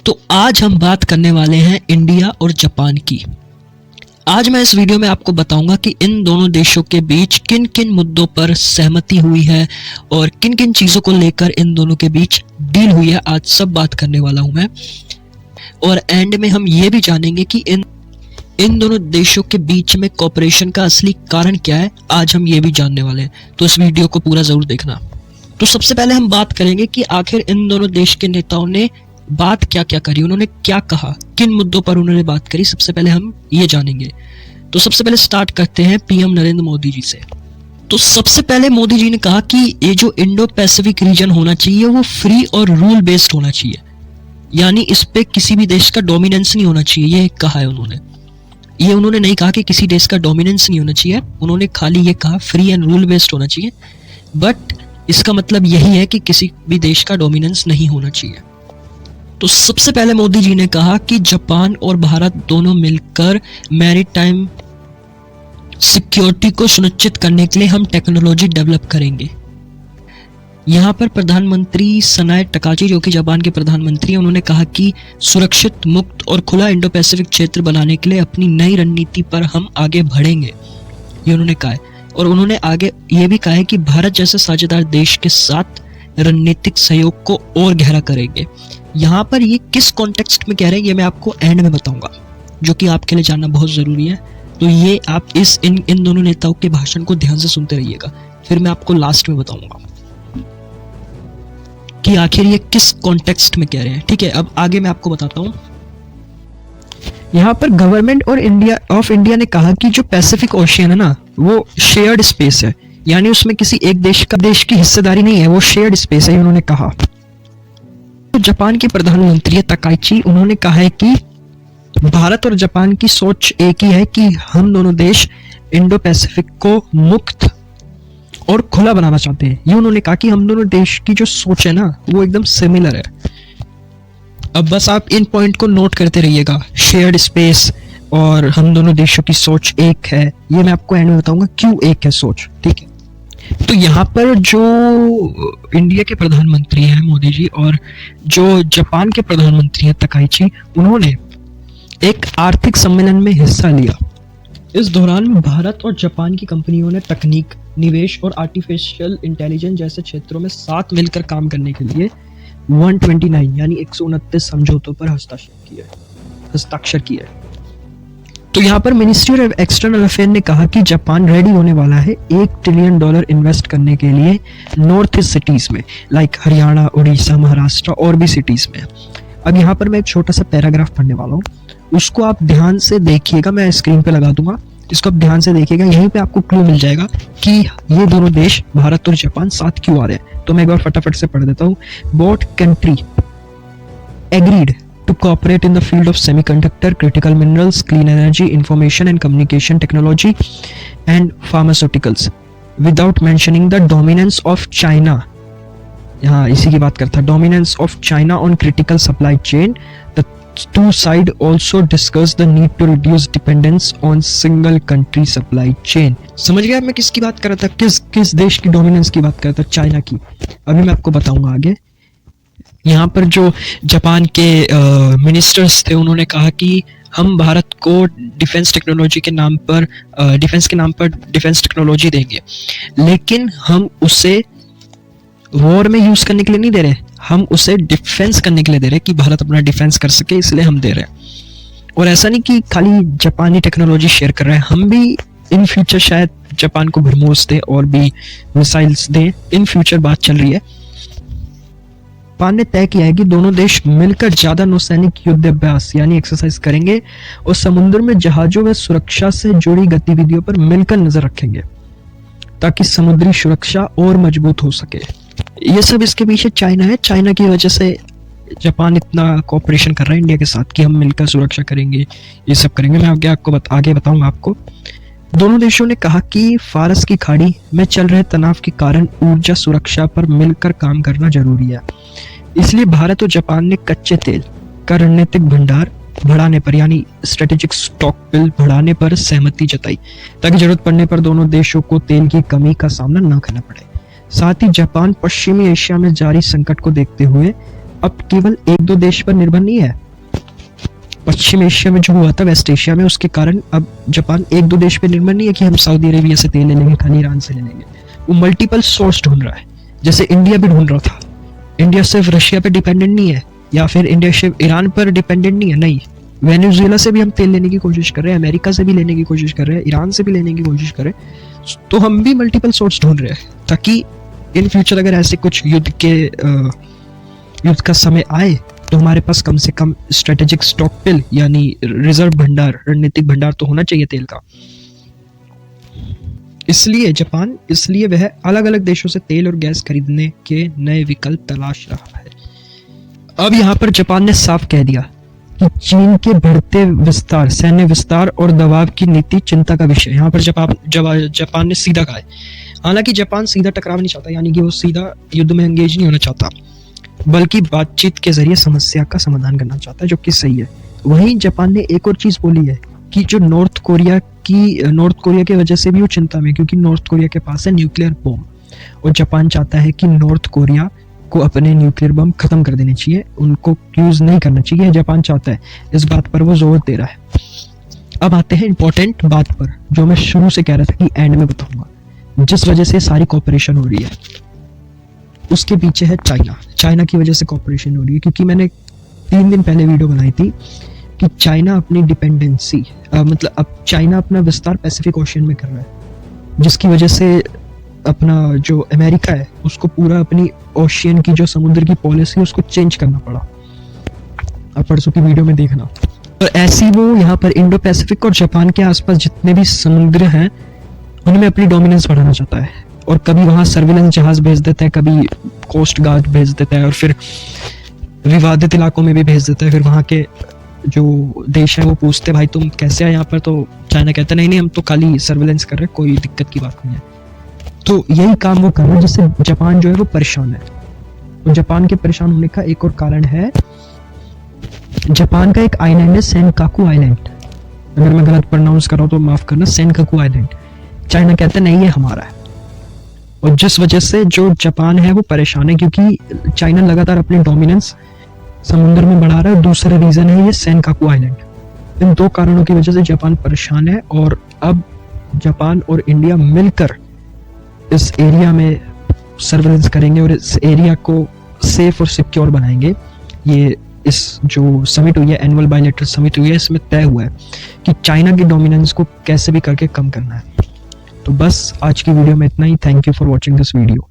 तो आज हम बात करने वाले हैं इंडिया और जापान की। आज मैं इस वीडियो में आपको बताऊंगा कि इन दोनों देशों के बीच किन किन मुद्दों पर सहमति हुई है और किन किन चीज़ों को लेकर इन दोनों के बीच डील हुई है। आज सब बात करने वाला हूं मैं, और एंड में हम ये भी जानेंगे कि इन दोनों देशों के बीच में कोऑपरेशन का असली कारण क्या है। आज हम ये भी जानने वाले हैं, तो इस वीडियो को पूरा ज़रूर देखना। तो सबसे पहले हम बात करेंगे कि आखिर इन दोनों देश के नेताओं ने बात क्या क्या करी, उन्होंने क्या कहा, किन मुद्दों पर उन्होंने बात करी। सबसे पहले हम ये जानेंगे। तो सबसे पहले स्टार्ट करते हैं पीएम नरेंद्र मोदी जी से। तो सबसे पहले मोदी जी ने कहा कि ये जो इंडो पैसिफिक रीजन होना चाहिए वो फ्री और रूल बेस्ड होना चाहिए, यानी इस पे किसी भी देश का डोमिनेंस नहीं होना चाहिए। ये कहा है उन्होंने। ये उन्होंने नहीं कहा कि किसी देश का डोमिनेंस नहीं होना चाहिए, उन्होंने खाली ये कहा फ्री एंड रूल बेस्ड होना चाहिए। बट इसका मतलब यही है कि किसी भी देश का डोमिनेंस नहीं होना चाहिए। तो सबसे पहले मोदी जी ने कहा कि जापान और भारत दोनों मिलकर मैरीटाइम सिक्योरिटी को सुनिश्चित करने के लिए हम टेक्नोलॉजी डेवलप करेंगे। यहाँ पर प्रधानमंत्री सनाए टकाची, जो कि जापान के प्रधानमंत्री हैं, उन्होंने कहा कि सुरक्षित, मुक्त और खुला इंडो पैसिफिक क्षेत्र बनाने के लिए अपनी नई रणनीति पर हम आगे बढ़ेंगे, ये उन्होंने कहा है। और उन्होंने आगे ये भी कहा है कि भारत जैसे साझेदार देश के साथ रणनीतिक सहयोग को और गहरा करेंगे। यहाँ पर ये किस कॉन्टेक्स्ट में कह रहे हैं ये मैं आपको एंड में बताऊंगा, जो कि आपके लिए जानना बहुत ज़रूरी है। तो ये आप इन दोनों नेताओं के भाषण को ध्यान से सुनते रहिएगा, फिर मैं आपको लास्ट में बताऊंगा कि आखिर ये किस कॉन्टेक्स्ट में कह रहे हैं। ठीक है, अब आगे मैं आपको बताता हूँ। यहाँ पर गवर्नमेंट और इंडिया ने कहा कि जो पैसिफिक ओशियन है ना, वो शेयर्ड स्पेस है, यानी उसमें किसी एक देश की हिस्सेदारी नहीं है, वो शेयर्ड स्पेस है, उन्होंने कहा। तो जापान के प्रधानमंत्री तकाइची, उन्होंने कहा है कि भारत और जापान की सोच एक ही है कि हम दोनों देश इंडो पैसिफिक को मुक्त और खुला बनाना चाहते हैं। ये उन्होंने कहा कि हम दोनों देश की जो सोच है ना, वो एकदम सिमिलर है। अब बस आप इन पॉइंट को नोट करते रहिएगा, शेयर्ड स्पेस और हम दोनों देशों की सोच एक है। ये मैं आपको एंड में बताऊंगा क्यों एक है सोच। ठीक है, तो यहाँ पर जो इंडिया के प्रधानमंत्री हैं मोदी जी और जो जापान के प्रधानमंत्री हैं तकाइची, उन्होंने एक आर्थिक सम्मेलन में हिस्सा लिया। इस दौरान भारत और जापान की कंपनियों ने तकनीक, निवेश और आर्टिफिशियल इंटेलिजेंस जैसे क्षेत्रों में साथ मिलकर काम करने के लिए 129 यानी 129 समझौतों पर हस्ताक्षर किए। तो यहाँ पर मिनिस्ट्री ऑफ एक्सटर्नल अफेयर ने कहा कि जापान रेडी होने वाला है $1 ट्रिलियन इन्वेस्ट करने के लिए नॉर्थ ईस्ट सिटीज में, लाइक हरियाणा, उड़ीसा, महाराष्ट्र और भी सिटीज में। अब यहाँ पर मैं एक छोटा सा पैराग्राफ पढ़ने वाला हूँ, उसको आप ध्यान से देखिएगा, मैं स्क्रीन पे लगा दूंगा, इसको आप ध्यान से देखिएगा। यहीं पे आपको क्लू मिल जाएगा कि ये दोनों देश भारत और जापान साथ क्यों आ रहे हैं। तो मैं एक बार फटाफट से पढ़ देता हूँ। Both country agreed to cooperate in the field of semiconductor, critical minerals, clean energy, information and communication technology and pharmaceuticals without mentioning the dominance of China. यहाँ इसी की बात करता है, dominance of China on critical supply chain. The two side also discuss the need to reduce dependence on single country supply chain. समझ गया मैं किसकी बात कर रहा था, किस देश की डोमिनेंस की बात कर रहा था? चाइना की। अभी मैं आपको बताऊंगा आगे। यहाँ पर जो जापान के मिनिस्टर्स थे, उन्होंने कहा कि हम भारत को डिफेंस टेक्नोलॉजी के नाम पर डिफेंस टेक्नोलॉजी देंगे, लेकिन हम उसे वॉर में यूज करने के लिए नहीं दे रहे, हम उसे डिफेंस करने के लिए दे रहे कि भारत अपना डिफेंस कर सके, इसलिए हम दे रहे हैं। और ऐसा नहीं कि खाली जापानी टेक्नोलॉजी शेयर कर रहे हैं, हम भी इन फ्यूचर शायद जापान को ब्रह्मोस दें और भी मिसाइल्स दें, इन फ्यूचर बात चल रही है। जापान ने तय किया है कि दोनों देश मिलकर ज्यादा नौसैनिक युद्ध अभ्यास यानी एक्सरसाइज करेंगे और समुद्र में जहाजों व सुरक्षा से जुड़ी गतिविधियों पर मिलकर नजर रखेंगे ताकि समुद्री सुरक्षा और मजबूत हो सके। ये सब इसके पीछे चाइना है, चाइना की वजह से जापान इतना कोऑपरेशन कर रहा है इंडिया के साथ कि हम मिलकर सुरक्षा करेंगे, ये सब करेंगे। मैं आगे बताऊंगा आपको। दोनों देशों ने कहा कि फारस की खाड़ी में चल रहे तनाव के कारण ऊर्जा सुरक्षा पर मिलकर काम करना जरूरी है। इसलिए भारत और जापान ने कच्चे तेल का रणनीतिक भंडार बढ़ाने पर यानी स्ट्रेटेजिक स्टॉक पिल बढ़ाने पर सहमति जताई ताकि जरूरत पड़ने पर दोनों देशों को तेल की कमी का सामना न करना पड़े। साथ ही जापान पश्चिमी एशिया में जारी संकट को देखते हुए अब केवल एक दो देश पर निर्भर नहीं है। पश्चिम एशिया में जो हुआ था, वेस्ट एशिया में, उसके कारण अब जापान एक दो देश पे निर्भर नहीं है कि हम सऊदी अरेबिया से तेल ले लेंगे, खाली ईरान से ले लेंगे। वो मल्टीपल सोर्स ढूंढ रहा है, जैसे इंडिया भी ढूंढ रहा था। इंडिया सिर्फ रशिया पे डिपेंडेंट नहीं है, या फिर इंडिया सिर्फ ईरान पर डिपेंडेंट नहीं है, नहीं। वेनेजुएला से भी हम तेल लेने की कोशिश कर रहे हैं, अमेरिका से भी लेने की कोशिश कर रहे हैं, ईरान से भी लेने की कोशिश कर रहे हैं। तो हम भी मल्टीपल सोर्स ढूंढ रहे हैं, ताकि इन फ्यूचर अगर ऐसे कुछ युद्ध का समय आए तो हमारे पास कम से कम स्ट्रेटेजिक स्टॉक पिल यानी रिजर्व भंडार, रणनीतिक भंडार तो होना चाहिए तेल का। इसलिए वह अलग अलग देशों से तेल और गैस खरीदने के नए विकल्प तलाश रहा है। अब यहाँ पर जापान ने साफ कह दिया कि चीन के बढ़ते विस्तार, सैन्य विस्तार और दबाव की नीति चिंता का विषय। यहाँ पर जापान ने सीधा कहा है। हालांकि जापान सीधा टकराव नहीं चाहता, यानी कि वो सीधा युद्ध में एंगेज नहीं होना चाहता, बल्कि बातचीत के जरिए समस्या का समाधान करना चाहता है, जो कि सही है। वहीं जापान ने एक और चीज बोली है कि जो नॉर्थ कोरिया की वजह से भी वो चिंता में, क्योंकि नॉर्थ कोरिया के पास है न्यूक्लियर बम, और जापान चाहता है कि नॉर्थ कोरिया को अपने न्यूक्लियर बम खत्म कर देने चाहिए, उनको यूज नहीं करना चाहिए। जापान चाहता है, इस बात पर वो जोर दे रहा है। अब आते हैं इंपॉर्टेंट बात पर, जो मैं शुरू से कह रहा था कि एंड में बताऊंगा। जिस वजह से सारी कॉपरेशन हो रही है, उसके पीछे है चाइना की वजह से कॉपरेशन हो रही है। क्योंकि मैंने 3 दिन पहले वीडियो बनाई थी कि चाइना अपनी डिपेंडेंसी मतलब अब चाइना अपना विस्तार पैसिफिक ओशियन में कर रहा है, जिसकी वजह से अपना जो अमेरिका है उसको पूरा अपनी ओशियन की जो समुद्र की पॉलिसी है उसको चेंज करना पड़ा। अब परसों की वीडियो में देखना। तो ऐसी वो यहाँ पर इंडो पैसिफिक और जापान के आसपास जितने भी समुद्र हैं उनमें अपनी डोमिनेंस बढ़ाना चाहता है, और कभी वहाँ सर्विलेंस जहाज भेज देता है, कभी कोस्ट गार्ड भेज देता है, और फिर विवादित इलाकों में भी भेज देता है। फिर वहाँ के जो देश है वो पूछते भाई तुम कैसे आए यहाँ पर, तो चाइना कहता नहीं हम तो खाली सर्विलेंस कर रहे हैं, कोई दिक्कत की बात नहीं है। तो यही काम वो कर रहे हैं, जिससे जापान जो है वो परेशान है। तो जापान के परेशान होने का एक और कारण है, जापान का एक आइलैंड है सेनकाकू आइलैंड। अगर मैं गलत प्रोनाउंस कर रहा हूँ तो माफ करना, सेनकाकू आइलैंड। चाइना कहता नहीं ये हमारा है, और जिस वजह से जो जापान है वो परेशान है, क्योंकि चाइना लगातार अपनी डोमिनेंस समुद्र में बढ़ा रहा है। दूसरा रीजन है ये सेनकाकू आइलैंड। इन दो कारणों की वजह से जापान परेशान है, और अब जापान और इंडिया मिलकर इस एरिया में सर्वेलेंस करेंगे और इस एरिया को सेफ और सिक्योर बनाएंगे। ये इस जो समिट हुई है, एनुअल बायलैटरल समिट हुई है, इसमें तय हुआ है कि चाइना की डोमिनेंस को कैसे भी करके कम करना है। तो बस आज की वीडियो में इतना ही। Thank you for watching this video.